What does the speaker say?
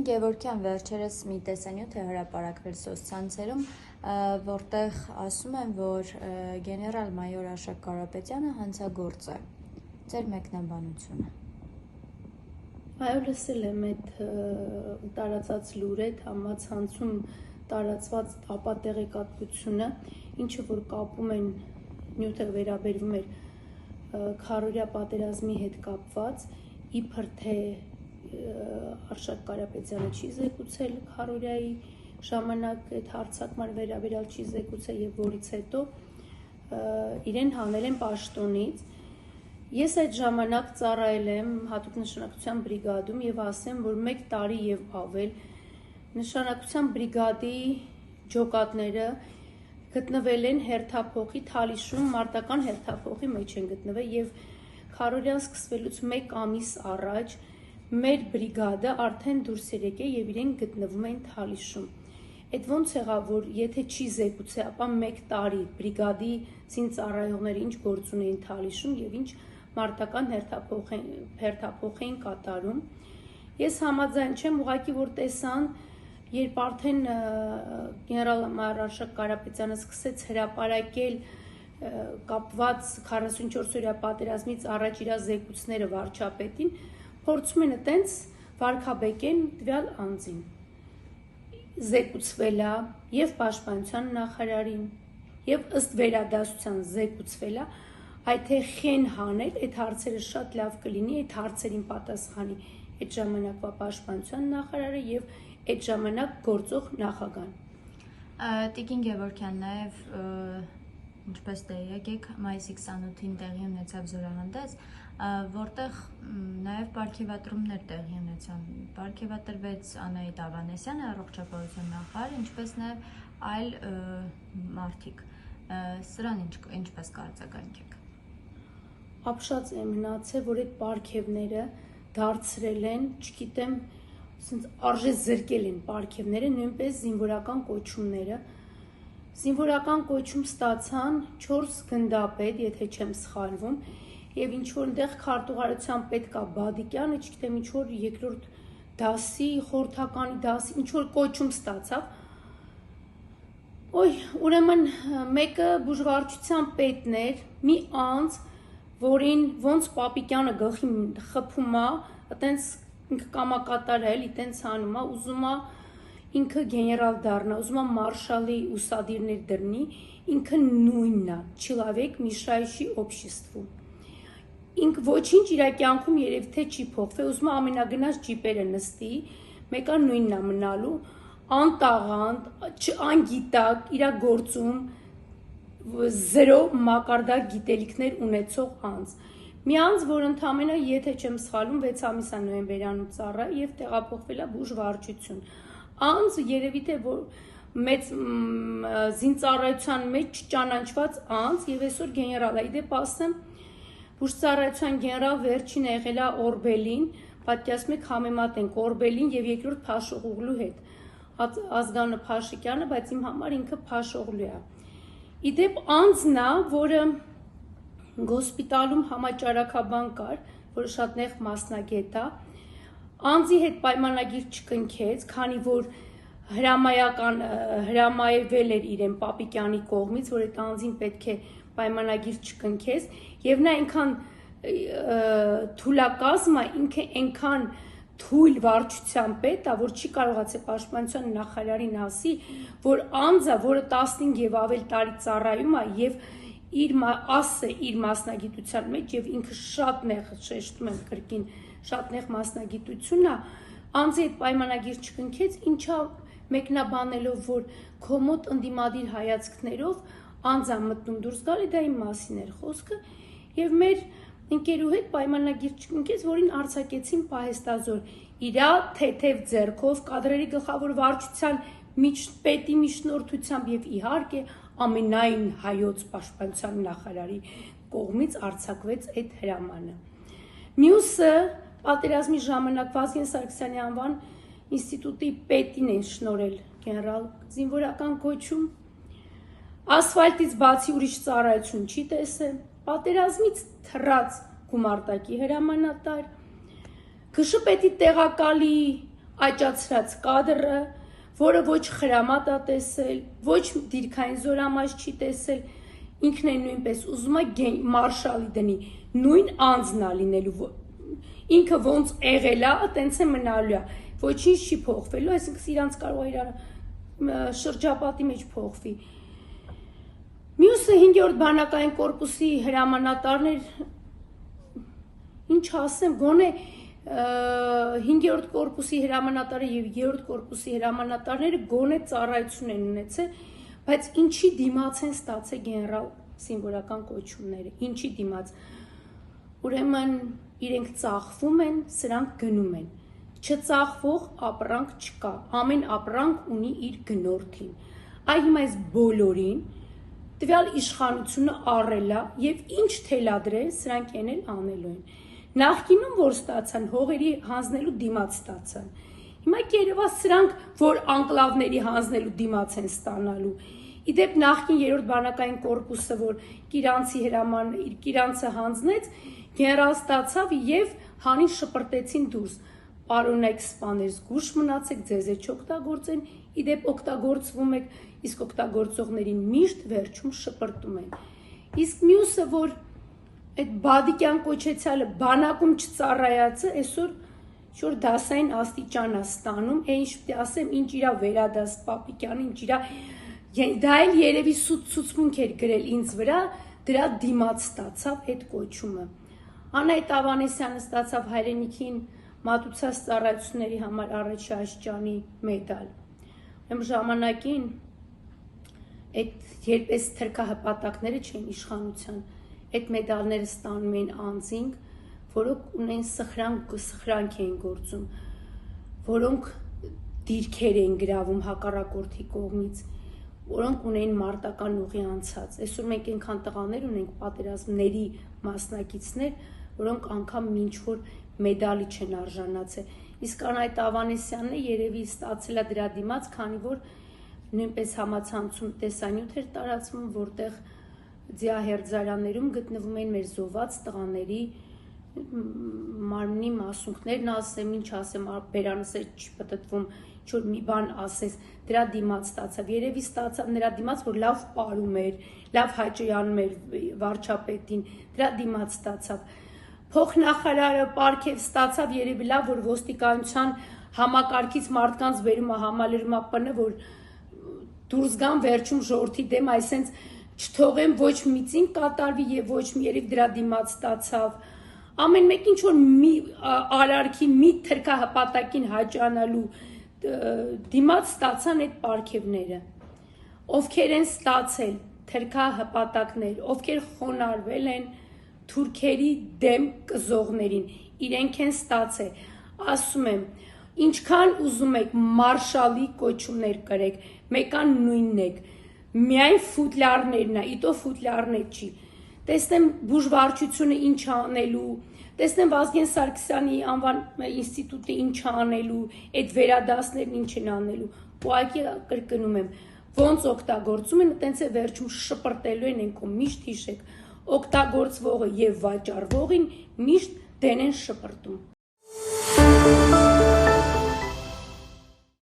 Տիկին Գևորգյան վերջերս մի տեսանյութ է հրապարակվել սոցցանցերում, որտեղ ասում են, որ գեներալ-մայոր Աշոտ Կարապետյանը հանցագործ է։ Ձեր մեկնաբանությունը։ Այո, լսել եմ այդ տարածած լուրեր, համացանցում տարածված ապատեղեկատվությունը, ինչը որ կապում են նյութը վերաբերվում էր քարորյա պատերազմի հետ կապված, իբր թե Աշոտ Կարապետյանը չի զեկուցել քարորյայի ժամանակ այդ հարձակման վերաբերյալ չի զեկուցել եւ որից հետո իրեն հանել են պաշտոնից։ Ես այդ ժամանակ ծառայել եմ հատուկ նշանակության բրիգադում եւ ասեմ, որ 1 տարի եւ ավել նշանակության բրիգադի ջոկատները գտնվել են հերթափոխի Թալիշում, մարտական հերթափոխի մեջ են գտնվել եւ քարորյան սկսվելուց 1 ամիս առաջ մեր բրիգադը արդեն դուրս էր եկել եւ իրեն գտնվում են Թալիշում։ Այդ ոնց եղավ, որ եթե չի զեկուցել, ապա 1 տարի բրիգադի զինծառայողները ինչ գործ ունեին Թալիշում եւ ինչ մարտական հերթափոխ էին կատարում։ Ես համաձայն չեմ, ուղղակի որ տեսան, երբ արդեն գեներալ-մայոր Աշոտ Կարապետյանը սկսեց հրապարակել կապված 44-օրյա պատերազմից առաջ իր զեկույցները վարչապետին, փորձում են այտենց վարկաբեկեն տվյալ անձին։ Զեկուցվել է եւ պաշտպանության նախարարին, եւ ըստ վերադասության զեկուցվել է, այդ թե խեն հանել, այդ հարցերը շատ լավ կլինի, այդ հարցերին պատասխանի այդ ժամանակվա պաշտպանության նախարարը եւ այդ ժամանակ գործող նախագահան։ Տիկին Գևորգյան, նաեւ ինչպես տեղյակ եք, մայիսի 28-ին տեղի ունեցավ զորահանդես, որտեղ նաև պարգևատրումներ տեղի ունեցան։ Պարգևատրվեց Անահիտ Ավանեսյանը, առողջապահության նախարար, ինչպես նաև այլ մարդիկ։ Սրան ինչպես կարծականք եք։ Ապշած է մնացել, որ այդ պարգևները դարձրել են, չգիտեմ, ասենց արժե զրկել են պարգևները, նույնպես զինվորական կոչումները։ Զինվորական կոչում ստացան 4 գնդապետ, եթե չեմ սխալվում, եւ ինչ որ այնտեղ քարտուղարության պետք է Բադիկյանը, չգիտեմ ինչ որ երկրորդ դասի, խորհրդականի դասի, ինչ որ կոչում ստացավ։ Ուրեմն մեկը բուժվարչության պետն էր, մի անձ, որին ոնց Պապիկյանը գլխին խփում է, այտենց ինքը կամակատար է, այտենց անում է, ուզում է ինքը գեներալ դառնա, ուզում է մարշալի ուսադիրներ դրնի, ինքը նույնն է, չիլավեք միշայշի օբշեստվում։ Ինքը ոչինչ իր կյանքում երևի թե չի փոխվել, ուզում է ամենագնաց ջիպերը նստի, մեկը նույնն է մնալու, անտաղանդ, անգիտակ, իր գործում 0 մակարդակ գիտելիքներ ունեցող անձ։ Մի անձ, որ ընդամենը, եթե չեմ սխալվում, 6 ամիսա նոյեմբերյանում ծառա եւ տեղափոխվել է բուժվարչություն։ Անձ երևի թե որ մեծ զինծառայության մեջ չճանաչված անձ եւ այսօր գեներալ է, դեպ ասեմ բուժծառայության գեներալ վերջին եղել է Օրբելին, պատկերացնում եք համեմատենք Օրբելին եւ երկրորդ Փաշօղլու հետ, Ազգանո Փաշիկյանը, բայց իմ համար ինքը Փաշօղլու է։ Իդեպ անձն է, որը հոսպիտալում համաճարակաբան կար, որը շատ նեղ մասնագետ է, անձի հետ պայմանագիր չկնքեց, քանի որ հրամայվել էր իրեն Պապիկյանի կողմից, որ այդ անձին պետք է պայմանագիր չկնքեց, եւ նա այնքան թուլակազմ է, ինքը այնքան թույլ վարչության պետ է, որ չի կարողացել պաշտպանության նախարարին ասի, որ անձը, որը 15 եւ ավել տարի ծառայում է եւ իր մասնագիտության մեջ եւ ինքը շատ նեղ շեշտում եմ կրկին շատ նեղ մասնագիտությունն է, անձի այդ պայմանագիր չկնքեց, ինչա մեկնաբանելով, որ քո մոտ ընդդիմադիր հայացքներով անձը մտնում դուրս գալի, դա իմ մասին էր խոսքը, եւ մեր ընկերու հետ պայմանագիր չկնքեց, որին արձակեցին պահեստազոր, իրա թեթև ձեռքով, կադրերի գլխավոր վարչության պետի միջնորդությամբ եւ իհարկե ամենայն հայոց պաշտպանության նախարարի կողմից արձակվեց այդ հրամանը։ Մյուսը պատերազմի ժամանակ Վազգեն Սարգսյանի անվան ինստիտուտի պետին են շնորհել գեներալ զինվորական կոչում, ասֆալտից բացի ուրիշ ծառայություն չի տեսել, պատերազմից թռած գումարտակի հրամանատար, ԳՇՊետի տեղակալի աճացրած կադրը, որը ոչ խրամատ է տեսել, ոչ դիրքային զորամաս չի տեսել, ինքն է նույնպես ուզում է մարշալի դնի, նույն անձն է լինելու, ինքը ոնց եղել է, տենց է մնալու է, ոչինչ չի փոխվելու, այսինքն իրանց կարող է իրար շրջապատի մեջ փոխվի։ Մյուսը 5-րդ բանակային կորպուսի հրամանատարներ, ինչ ասեմ, գոնե 5-րդ կորպուսի հրամանատարը և 3-րդ կորպուսի հրամանատարները գոնե ծառայություն են ունեցել, բայց ինչի դիմաց են ստացել գեներալ զինվորական կոչումները, ինչի դիմաց, ուրեմն իրենք ծախվում են, սրանք գնում են, չծախվող ապրանք չկա, ամեն ապրանք ունի իր գնորդին, այ հիմա այս բոլորին տվյալ իշխանությունը առել է և ինչ թելադրել, սրանք են էլ անելու են, նախկինում որ ստացան, հողերի հանձնելու դիմաց ստացան, հիմա կերևա սրանք, որ անկլավների հանձնելու դիմաց են ստանալու, իդեպ նախկին 3-րդ բանակային կորպուսը, որ Կիրանցը հանձնեց, գեներալ ստացավ և հանին շպրտեցին դուրս, պարոնայք սպաներ, զգույշ մնացեք, ձեզ է չօգտագործեն, իդեպ օգտագործվում եք, իսկ օգտագործողներին միշտ վերջում շպրտում են, իսկ մյուսը, որ այդ բադիկյան կոչեցյալը բանակում չծառայացը, այսօր շոր դասային աստիճան է ստանում, ինչ պիտի ասեմ, ինչ իրա վերադաս Պապիկյանը, ինչ իրա, դա էլ երևի ցուցմունք էր գրել ինձ վրա, դրա դիմաց ստացավ այդ կոչումը։ Անահիտ Ավանեսյանը ստացավ հայրենիքին մատուցած ծառայությունների համար առաջի աշճանի մեդալ։ Ուրեմն ժամանակին այդ երբ այս թրքահպատակները չէին իշխանության, այդ մեդալները ստանում էին անձինք, որոնք ունեն սխրանք էին գործում, որոնք դիրքեր էին գրավում հակառակորդի կողմից, որոնք ունեն մարտական ուղի անցած։ Այսօր մենք այնքան տղաներ ունենք պատերազմների մասնակիցներ, որոնք անգամ ինչ-որ մեդալի չեն արժանացել։ Իսկ Անահիտ Ավանեսյանն երևի ստացել է դրա դիմաց, քանի որ նույնպես համացանցում տեսանյութ էր տարածվում, որտեղ ձիահերձարաններում գտնվում են մեր զոհված տղաների մարմնի մասունքներն, ասեմ, ինչ ասեմ, բերանս է չի պտտվում, ինչ-որ մի բան ասես, դրա դիմաց ստացավ, երևի ստացավ նրա դիմաց, որ լավ պարում էր, լավ հաճոյանում էր վարչապետին, դրա դիմաց ստացավ, փոխնախարարը պարգև ստացավ, երևի լավ, որ ոստիկանության համակարգից մարդկանց վերում է համալրում ԱՊՆ, որ դուրս գան վերջում ժողովրդի դեմ, այսենց չթողեմ ոչ միծին կատարվի և ոչ մի երևի դրա դիմաց ստացավ, ամեն մեկ ինչ-որ մի արարքին, մի թրքահպատակին հաճանալու դիմաց ստացան այդ պարգևները, ովքեր են ստացել թրքահպատակներ, ովքեր խոնարհվել են թուրքերի դեմ կզողներին, իրենք են ստացել, ասում եմ, ինչքան ուզում եք մարշալի կոչումներ կրեք, մեկան նույնն եք, միայն ֆուտլյարներն է, իտո ֆուտլյարներ չի, տեսնեմ բուժվարչությունը ինչ անելու, տեսնեմ Վազգեն Սարգսյանի անվան ինստիտուտը ինչ անելու, այդ վերադասներն ինչ են անելու, ուղղակի կրկնում եմ, ոնց օգտագործում են, տենց է վերջում շպրտելու են ենքում, միշտ հիշեք, օգտագործվողը և վաճառվողին միշտ դեն են շպրտում։